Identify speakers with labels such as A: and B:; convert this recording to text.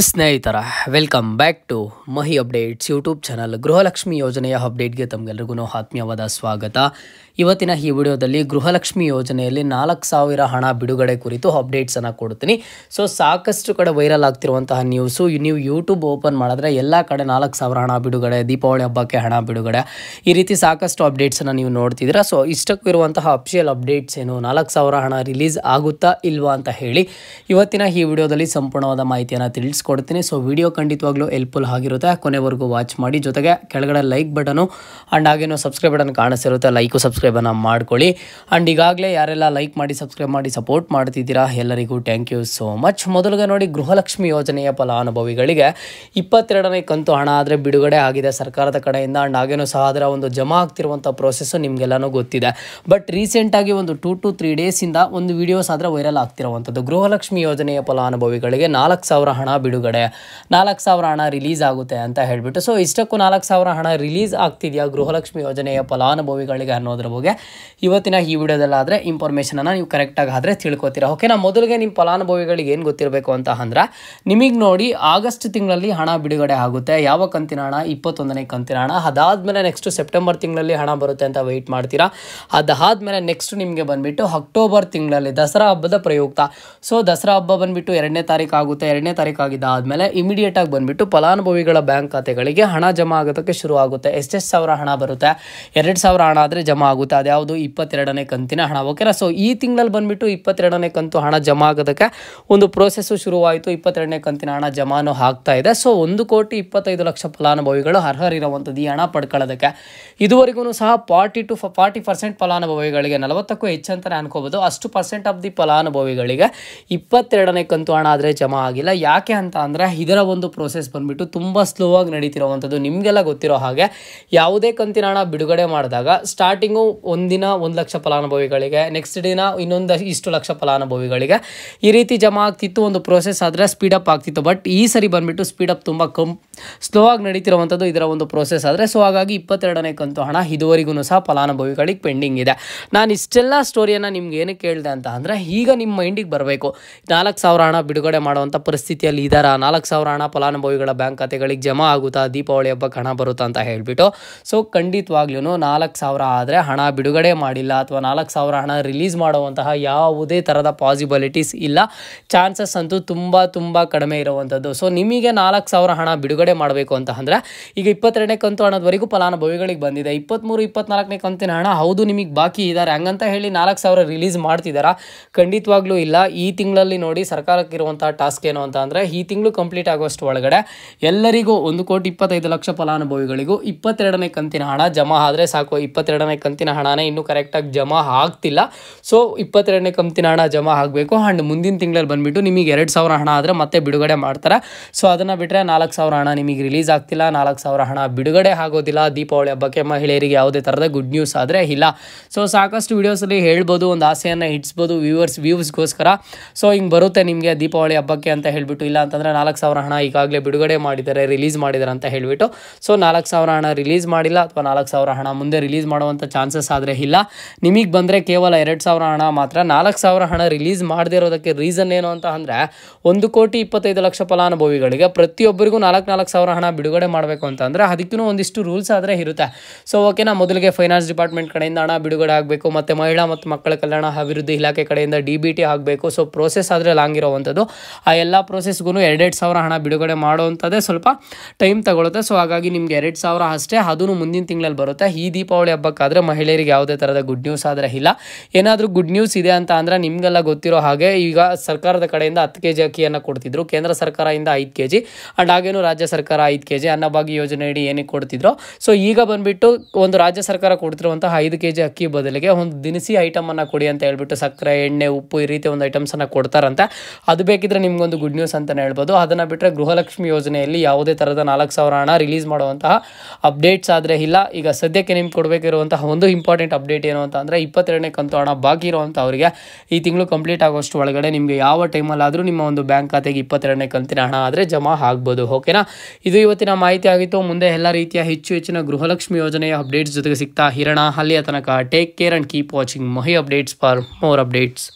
A: ಸ್ನೇಹಿತರ welcome back to Mahi updates YouTube channel. Gruhalakshmi ಯೋಜನೆಯ ಅಪ್ಡೇಟ್ಗೆ ತಮಗೆಲ್ಲರಿಗೂ ಆತ್ಮೀಯವಾದ ಸ್ವಾಗತ. ಇವತ್ತಿನ ಈ ವಿಡಿಯೋದಲ್ಲಿ ಗೃಹಲಕ್ಷ್ಮಿ ಯೋಜನೆಯಲ್ಲಿ 4,000 ಹಣ ಬಿಡುಗಡೆ ಕುರಿತು ಅಪ್ಡೇಟ್ಸನ್ನು ಕೊಡ್ತೀನಿ. ಸೊ ಸಾಕಷ್ಟು ಕಡೆ ವೈರಲ್ ಆಗ್ತಿರುವಂತಹ ನ್ಯೂಸು, ನೀವು ಯೂಟ್ಯೂಬ್ ಓಪನ್ ಮಾಡಿದ್ರೆ ಎಲ್ಲ ಕಡೆ 4,000 ಹಣ ಬಿಡುಗಡೆ, ದೀಪಾವಳಿ ಹಬ್ಬಕ್ಕೆ ಹಣ ಬಿಡುಗಡೆ, ಈ ರೀತಿ ಸಾಕಷ್ಟು ಅಪ್ಡೇಟ್ಸನ್ನು ನೀವು ನೋಡ್ತಿದ್ದೀರಾ. ಸೊ ಇಷ್ಟಕ್ಕೂ ಇರುವಂತಹ ಅಫಿಷಿಯಲ್ ಅಪ್ಡೇಟ್ಸ್ ಏನು, 4,000 ಹಣ ರಿಲೀಸ್ ಆಗುತ್ತಾ ಇಲ್ವಾ ಅಂತ ಹೇಳಿ ಇವತ್ತಿನ ಈ ವಿಡಿಯೋದಲ್ಲಿ ಸಂಪೂರ್ಣವಾದ ಮಾಹಿತಿಯನ್ನು ತಿಳಿಸ್ಕೊಡ್ತೀನಿ. ಸೊ ವಿಡಿಯೋ ಖಂಡಿತವಾಗ್ಲೂ ಹೆಲ್ಪ್ಫುಲ್ ಆಗಿರುತ್ತೆ, ಕೊನೆವರೆಗೂ ವಾಚ್ ಮಾಡಿ. ಜೊತೆಗೆ ಕೆಳಗಡೆ ಲೈಕ್ ಬಟನು ಆ್ಯಂಡ್ ಹಾಗೇನೋ ಸಬ್ಸ್ಕ್ರೈಬ್ ಬಟನ್ ಕಾಣಿಸಿರುತ್ತೆ, ಲೈಕು ಸಬ್ಸ್ಕ್ರೈಬನ್ನು ಮಾಡ್ಕೊಳ್ಳಿ. ಆ್ಯಂಡ್ ಈಗಾಗಲೇ ಯಾರೆಲ್ಲ ಲೈಕ್ ಮಾಡಿ ಸಬ್ಸ್ಕ್ರೈಬ್ ಮಾಡಿ ಸಪೋರ್ಟ್ ಮಾಡ್ತಿದ್ದೀರಾ ಎಲ್ಲರಿಗೂ ಥ್ಯಾಂಕ್ ಯು ಸೋ ಮಚ್. ಮೊದಲಿಗೆ ನೋಡಿ, ಗೃಹಲಕ್ಷ್ಮಿ ಯೋಜನೆಯ ಫಲಾನುಭವಿಗಳಿಗೆ 22ನೇ ಕಂತು ಹಣ ಆದರೆ ಬಿಡುಗಡೆ ಆಗಿದೆ ಸರ್ಕಾರದ ಕಡೆಯಿಂದ. ಆ್ಯಂಡ್ ಹಾಗೇನೂ ಸಹ ಅದರ ಒಂದು ಜಮಾ ಆಗ್ತಿರುವಂಥ ಪ್ರೋಸೆಸ್ಸು ನಿಮಗೆಲ್ಲನೂ ಗೊತ್ತಿದೆ. ಬಟ್ ರೀಸೆಂಟಾಗಿ ಒಂದು 2 to 3 ಡೇಸಿಂದ ಒಂದು ವಿಡಿಯೋಸ್ ಆದರೆ ವೈರಲ್ ಆಗ್ತಿರುವಂಥದ್ದು. ಗೃಹಲಕ್ಷ್ಮಿ ಯೋಜನೆಯ ಫಲಾನುಭವಿಗಳಿಗೆ 4,000 ಹಣ ಬಿಡುಗಡೆ, 4,000 ಹಣ ರಿಲೀಸ್ ಆಗುತ್ತೆ ಅಂತ ಹೇಳಿಬಿಟ್ಟು. ಸೊ ಇಷ್ಟಕ್ಕೂ 4,000 ಹಣ ರಿಲೀಸ್ ಆಗ್ತಿದೆಯಾ ಗೃಹಲಕ್ಷ್ಮಿ ಯೋಜನೆಯ ಫಲಾನುಭವಿಗಳಿಗೆ ಅನ್ನೋದ್ರ ಬಗ್ಗೆ ಇವತ್ತಿನ ಈ ವಿಡಿಯೋದಲ್ಲಾದರೆ ಇನ್ಫಾರ್ಮೇಷನನ್ನು ನೀವು ಕರೆಕ್ಟಾಗಿ ಆದರೆ ತಿಳ್ಕೊತೀರಾ. ಓಕೆನಾ. ಮೊದಲಿಗೆ ನಿಮ್ಮ ಫಲಾನುಭವಿಗಳಿಗೆ ಏನು ಗೊತ್ತಿರಬೇಕು ಅಂತ ಅಂದ್ರೆ, ನಿಮಗೆ ನೋಡಿ ಆಗಸ್ಟ್ ತಿಂಗಳಲ್ಲಿ ಹಣ ಬಿಡುಗಡೆ ಆಗುತ್ತೆ. ಯಾವ ಕಂತಿನ ಹಣ? 21ನೇ ಕಂತಿನ ಹಣ. ಅದಾದಮೇಲೆ ನೆಕ್ಸ್ಟ್ ಸೆಪ್ಟೆಂಬರ್ ತಿಂಗಳಲ್ಲಿ ಹಣ ಬರುತ್ತೆ ಅಂತ ವೆಯ್ಟ್ ಮಾಡ್ತೀರಾ. ಅದಾದಮೇಲೆ ನೆಕ್ಸ್ಟ್ ನಿಮಗೆ ಬಂದುಬಿಟ್ಟು ಅಕ್ಟೋಬರ್ ತಿಂಗಳಲ್ಲಿ ದಸರಾ ಹಬ್ಬದ ಪ್ರಯುಕ್ತ, ಸೊ ದಸರಾ ಹಬ್ಬ ಬಂದುಬಿಟ್ಟು 2ನೇ ತಾರೀಕು ಆಗುತ್ತೆ. 2ನೇ ತಾರೀಕು ಆಗಿದ್ದಾದಮೇಲೆ ಇಮಿಡಿಯೇಟಾಗಿ ಬಂದುಬಿಟ್ಟು ಫಲಾನುಭವಿಗಳ ಬ್ಯಾಂಕ್ ಖಾತೆಗಳಿಗೆ ಹಣ ಜಮಾ ಆಗೋದಕ್ಕೆ ಶುರು ಆಗುತ್ತೆ. ಎಷ್ಟು ಸಾವಿರ ಹಣ ಬರುತ್ತೆ? 2,000 ಹಣ ಆದರೆ ಜಮಾ ಆಗುತ್ತೆ. ಅದ್ಯಾವುದು? 22ನೇ ಕಂತಿನ ಹಣ. ಓಕೆನಾ. ಸೊ ಈ ತಿಂಗಳಲ್ಲಿ ಬಂದುಬಿಟ್ಟು 22ನೇ ಕಂತು ಹಣ ಜಮಾ ಆಗೋದಕ್ಕೆ ಒಂದು ಪ್ರೋಸೆಸ್ಸು ಶುರುವಾಯಿತು. 22ನೇ ಕಂತಿನ ಹಣ ಜಮಾನು ಆಗ್ತಾ ಇದೆ. ಸೊ 1,25,00,000 ಫಲಾನುಭವಿಗಳು ಅರ್ಹರಿರುವಂಥದ್ದು ಈ ಹಣ ಪಡ್ಕೊಳ್ಳೋದಕ್ಕೆ. ಇದುವರೆಗೂ ಸಹ 40% ಫಲಾನುಭವಿಗಳಿಗೆ, 40ಕ್ಕೂ ಹೆಚ್ಚಂತಾನೆ ಅನ್ಕೋಬೋದು, ಅಷ್ಟು ಪರ್ಸೆಂಟ್ ಆಫ್ ದಿ ಫಲಾನುಭವಿಗಳಿಗೆ 22ನೇ ಕಂತು ಹಣ ಆದರೆ ಜಮಾ ಆಗಿಲ್ಲ. ಯಾಕೆ ಅಂತ ಅಂದರೆ ಇದರ ಒಂದು ಪ್ರೋಸೆಸ್ ಬಂದುಬಿಟ್ಟು ತುಂಬ ಸ್ಲೋ ಆಗಿ ನಡೀತಿರುವಂಥದ್ದು. ನಿಮಗೆಲ್ಲ ಗೊತ್ತಿರೋ ಹಾಗೆ ಯಾವುದೇ ಕಂತಿನ ಹಣ ಬಿಡುಗಡೆ ಮಾಡಿದಾಗ ಸ್ಟಾರ್ಟಿಂಗು ಒಂದಿನ 1,00,000 ಫಲಾನುಭವಿಗಳಿಗೆ, ನೆಕ್ಸ್ಟ್ ದಿನ ಇನ್ನೊಂದು ಇಷ್ಟು ಲಕ್ಷ ಫಲಾನುಭವಿಗಳಿಗೆ ಈ ರೀತಿ ಜಮಾ ಆಗ್ತಿತ್ತು. ಒಂದು ಪ್ರೋಸೆಸ್ ಆದರೆ ಸ್ಪೀಡಪ್ ಆಗ್ತಿತ್ತು. ಬಟ್ ಈ ಸರಿ ಬಂದುಬಿಟ್ಟು ಸ್ಪೀಡಪ್ ತುಂಬ ಸ್ಲೋ ಆಗಿ ನಡೀತಿರುವಂಥದ್ದು ಇದರ ಒಂದು ಪ್ರೋಸೆಸ್ ಆದರೆ. ಸೊ ಹಾಗಾಗಿ 22ನೇ ಕಂತು ಹಣ ಇದುವರೆಗೂ ಸಹ ಫಲಾನುಭವಿಗಳಿಗೆ ಪೆಂಡಿಂಗ್ ಇದೆ. ನಾನು ಇಷ್ಟೆಲ್ಲ ಸ್ಟೋರಿಯನ್ನು ನಿಮ್ಗೆ ಏನಕ್ಕೆ ಕೇಳಿದೆ ಅಂತ ಅಂದರೆ, ಈಗ ನಿಮ್ಮ ಮೈಂಡಿಗೆ ಬರಬೇಕು 4,000 ಹಣ ಬಿಡುಗಡೆ ಮಾಡುವಂಥ ಪರಿಸ್ಥಿತಿಯಲ್ಲಿ ಇದ್ದಾರಾ, 4,000 ಹಣ ಫಲಾನುಭವಿಗಳ ಬ್ಯಾಂಕ್ ಖಾತೆಗಳಿಗೆ ಜಮಾ ಆಗುತ್ತಾ, ದೀಪಾವಳಿ ಹಬ್ಬಕ್ಕೆ ಹಣ ಬರುತ್ತಾ ಅಂತ ಹೇಳಿಬಿಟ್ಟು. ಸೊ ಖಂಡಿತವಾಗ್ಲೂ 4,000 ಆದರೆ ಹಣ ಬಿಡುಗಡೆ ಮಾಡಿಲ್ಲ ಅಥವಾ 4,000 ಹಣ ರಿಲೀಸ್ ಮಾಡುವಂತಹ ಯಾವುದೇ ಥರದ ಪಾಸಿಬಿಲಿಟೀಸ್ ಇಲ್ಲ. ಚಾನ್ಸಸ್ ಅಂತೂ ತುಂಬ ಕಡಿಮೆ ಇರುವಂಥದ್ದು. ಸೊ ನಿಮಗೆ 4,000 ಹಣ ಬಿಡುಗಡೆ ಮಾಡಬೇಕು ಅಂತ ಅಂದರೆ ಈಗ 22ನೇ ಕಂತು ಹಣದವರೆಗೂ ಫಲಾನುಭವಿಗಳಿಗೆ ಬಂದಿದೆ. 23, 24ನೇ ಕಂತಿನ ಹಣ ಹೌದು ನಿಮಗೆ ಬಾಕಿ ಇದ್ದಾರೆ. ಹಂಗಂತ ಹೇಳಿ 4,000 ರಿಲೀಸ್ ಮಾಡ್ತಿದ್ದಾರಾ? ಖಂಡಿತವಾಗ್ಲೂ ಇಲ್ಲ. ಈ ತಿಂಗಳಲ್ಲಿ ನೋಡಿ ಸರ್ಕಾರಕ್ಕೆ ಇರುವಂಥ ಟಾಸ್ಕ್ ಏನು ಅಂತ ಅಂದರೆ, ಈ ತಿಂಗಳು ಕಂಪ್ಲೀಟ್ ಆಗೋಷ್ಟು ಒಳಗಡೆ ಎಲ್ಲರಿಗೂ 1,25,00,000 ಫಲಾನುಭವಿಗಳಿಗೂ 22ನೇ ಕಂತಿನ ಹಣ ಜಮಾ ಆದರೆ ಸಾಕು. 22ನೇ ಕಂತಿನ ಹಣನೇ ಇನ್ನೂ ಕರೆಕ್ಟಾಗಿ ಜಮಾ ಆಗ್ತಿಲ್ಲ. ಸೊ 22ನೇ ಕಂತಿನ ಹಣ ಜಮಾ ಆಗಬೇಕು. ಆ್ಯಂಡ್ ಮುಂದಿನ ತಿಂಗಳಲ್ಲಿ ಬಂದುಬಿಟ್ಟು ನಿಮಗೆ 2,000 ಹಣ ಆದರೆ ಮತ್ತೆ ಬಿಡುಗಡೆ ಮಾಡ್ತಾರೆ. ಸೊ ಅದನ್ನು ಬಿಟ್ಟರೆ 4,000 ಹಣ ನಿಮಗೆ ರಿಲೀಸ್ ಆಗ್ತಿಲ್ಲ, 4,000 ಹಣ ಬಿಡುಗಡೆ ಆಗೋದಿಲ್ಲ. ದೀಪಾವಳಿ ಹಬ್ಬಕ್ಕೆ ಮಹಿಳೆಯರಿಗೆ ಯಾವುದೇ ಥರದ ಗುಡ್ ನ್ಯೂಸ್ ಆದರೆ ಇಲ್ಲ. ಸೊ ಸಾಕಷ್ಟು ವೀಡಿಯೋಸಲ್ಲಿ ಹೇಳ್ಬೋದು, ಒಂದು ಆಸೆಯನ್ನು ಇಡ್ಸ್ಬೋದು ವ್ಯೂಸ್ಗೋಸ್ಕರ. ಸೊ ಹಿಂಗೆ ಬರುತ್ತೆ ನಿಮಗೆ ದೀಪಾವಳಿ ಹಬ್ಬಕ್ಕೆ ಅಂತ ಹೇಳಿಬಿಟ್ಟು. ಇಲ್ಲ ಅಂತಂದರೆ 4,000 ಹಣ ಈಗಾಗಲೇ ಬಿಡುಗಡೆ ಮಾಡಿದ್ದಾರೆ, ರಿಲೀಸ್ ಮಾಡಿದ್ದಾರೆ ಅಂತ ಹೇಳಿಬಿಟ್ಟು. ಸೊ 4,000 ಹಣ ರಿಲೀಸ್ ಮಾಡಿಲ್ಲ ಅಥವಾ 4,000 ಹಣ ಮುಂದೆ ರಿಲೀಸ್ ಮಾಡುವಂಥ ಚಾನ್ಸಸ್ ಆದರೆ ಇಲ್ಲ. ನಿಮಗೆ ಬಂದರೆ ಕೇವಲ 2,000 ಹಣ ಮಾತ್ರ. 4,000 ಹಣ ರಿಲೀಸ್ ಮಾಡದೇ ಇರೋದಕ್ಕೆ ರೀಸನ್ ಏನು ಅಂತ ಅಂದರೆ, 1,25,00,000 ಫಲಾನುಭವಿಗಳಿಗೆ ಪ್ರತಿಯೊಬ್ಬರಿಗೂ 4,000 ಹಣ ಬಿಡುಗಡೆ ಮಾಡಬೇಕು ಅಂತ ಅಂದರೆ ಅದಕ್ಕೂ ಒಂದಿಷ್ಟು ರೂಲ್ಸ್ ಆದರೆ ಇರುತ್ತೆ. ಸೊ ಓಕೆನಾ. ಮೊದಲಿಗೆ ಫೈನಾನ್ಸ್ ಡಿಪಾರ್ಟ್ಮೆಂಟ್ ಕಡೆಯಿಂದ ಹಣ ಬಿಡುಗಡೆ ಆಗಬೇಕು, ಮತ್ತು ಮಹಿಳಾ ಮತ್ತು ಮಕ್ಕಳ ಕಲ್ಯಾಣ ಅಭಿವೃದ್ಧಿ ಇಲಾಖೆ ಕಡೆಯಿಂದ DBT ಆಗಬೇಕು. ಸೊ ಪ್ರೋಸೆಸ್ ಆದರೆ ಲಾಂಗ್ ಇರೋವಂಥದ್ದು. ಆ ಎಲ್ಲ ಪ್ರೋಸೆಸ್ಗೂ 2,000 ಹಣ ಬಿಡುಗಡೆ ಮಾಡುವಂಥದ್ದೇ ಸ್ವಲ್ಪ ಟೈಮ್ ತಗೊಳುತ್ತೆ. ಸೊ ಹಾಗಾಗಿ ನಿಮಗೆ 2,000 ಅಷ್ಟೇ, ಅದೂ ಮುಂದಿನ ತಿಂಗಳಲ್ಲಿ ಬರುತ್ತೆ. ಈ ದೀಪಾವಳಿ ಹಬ್ಬಕ್ಕಾದರೆ ಮಹಿಳೆಯರಿಗೆ ಯಾವುದೇ ಥರದ ಗುಡ್ ನ್ಯೂಸ್ ಆದರೆ ಇಲ್ಲ. ಏನಾದರೂ ಗುಡ್ ನ್ಯೂಸ್ ಇದೆ ಅಂತ ಅಂದರೆ, ನಿಮಗೆಲ್ಲ ಗೊತ್ತಿರೋ ಹಾಗೆ ಈಗ ಸರ್ಕಾರದ ಕಡೆಯಿಂದ 10 kg ಅಕ್ಕಿಯನ್ನು ಕೊಡ್ತಿದ್ರು, ಕೇಂದ್ರ ಸರ್ಕಾರದಿಂದ 5 kg, ಆ್ಯಂಡ್ ಹಾಗೇನು ರಾಜ್ಯ ಸರ್ಕಾರ 5 kg ಅನ್ನಭಾಗ್ಯ ಯೋಜನೆಯಡಿ ಏನಕ್ಕೆ ಕೊಡ್ತಿದ್ರು. ಸೊ ಈಗ ಬಂದುಬಿಟ್ಟು ಒಂದು ರಾಜ್ಯ ಸರ್ಕಾರ ಕೊಡ್ತಿರುವಂತಹ 5 kg ಅಕ್ಕಿ ಬದಲಿಗೆ ಒಂದು ದಿನಸಿ ಐಟಮನ್ನು ಕೊಡಿ ಅಂತ ಹೇಳ್ಬಿಟ್ಟು ಸಕ್ಕರೆ, ಎಣ್ಣೆ, ಉಪ್ಪು ಈ ರೀತಿ ಒಂದು ಐಟಮ್ಸನ್ನು ಕೊಡ್ತಾರಂತೆ. ಅದು ಬೇಕಿದ್ರೆ ನಿಮಗೊಂದು ಗುಡ್ ನ್ಯೂಸ್ ಅಂತಲೇ ಹೇಳ್ಬೋದು. ಅದನ್ನು ಬಿಟ್ಟರೆ ಗೃಹಲಕ್ಷ್ಮಿ ಯೋಜನೆಯಲ್ಲಿ ಯಾವುದೇ ಥರದ 4,000 ಹಣ ರಿಲೀಸ್ ಮಾಡುವಂತಹ ಅಪ್ಡೇಟ್ಸ್ ಆದರೆ ಇಲ್ಲ. ಈಗ ಸದ್ಯಕ್ಕೆ ನಿಮ್ಗೆ ಕೊಡಬೇಕಿರುವಂತಹ ಒಂದು ಇಂಪಾರ್ಟೆಂಟ್ ಅಪ್ಡೇಟ್ ಏನು ಅಂತ ಅಂದರೆ, 22ನೇ ಕಂತು ಹಣ ಬಾಕಿ ಇರುವಂಥವರಿಗೆ ಈ ತಿಂಗಳು ಕಂಪ್ಲೀಟ್ ಆಗೋಷ್ಟು ಒಳಗಡೆ ನಿಮಗೆ ಯಾವ ಟೈಮಲ್ಲಾದರೂ ನಿಮ್ಮ ಒಂದು ಬ್ಯಾಂಕ್ ಖಾತೆಗೆ 22ನೇ ಕಂತಿನ ಹಣ ಆದರೆ ಜಮಾ ಆಗ್ಬೋದು. ಓಕೆನಾ. ಇದು ಇವತ್ತಿನ ಮಾಹಿತಿ ಆಗಿತ್ತು. ಮುಂದೆ ಎಲ್ಲ ರೀತಿಯ ಹೆಚ್ಚಿನ ಗೃಹಲಕ್ಷ್ಮಿ ಯೋಜನೆಯ ಅಪ್ಡೇಟ್ಸ್ ಜೊತೆಗೆ ಸಿಗ್ತಾ ಇರೋಣ. ಅಲ್ಲಿಯ ತನಕ take care and keep watching Mahi updates for more updates.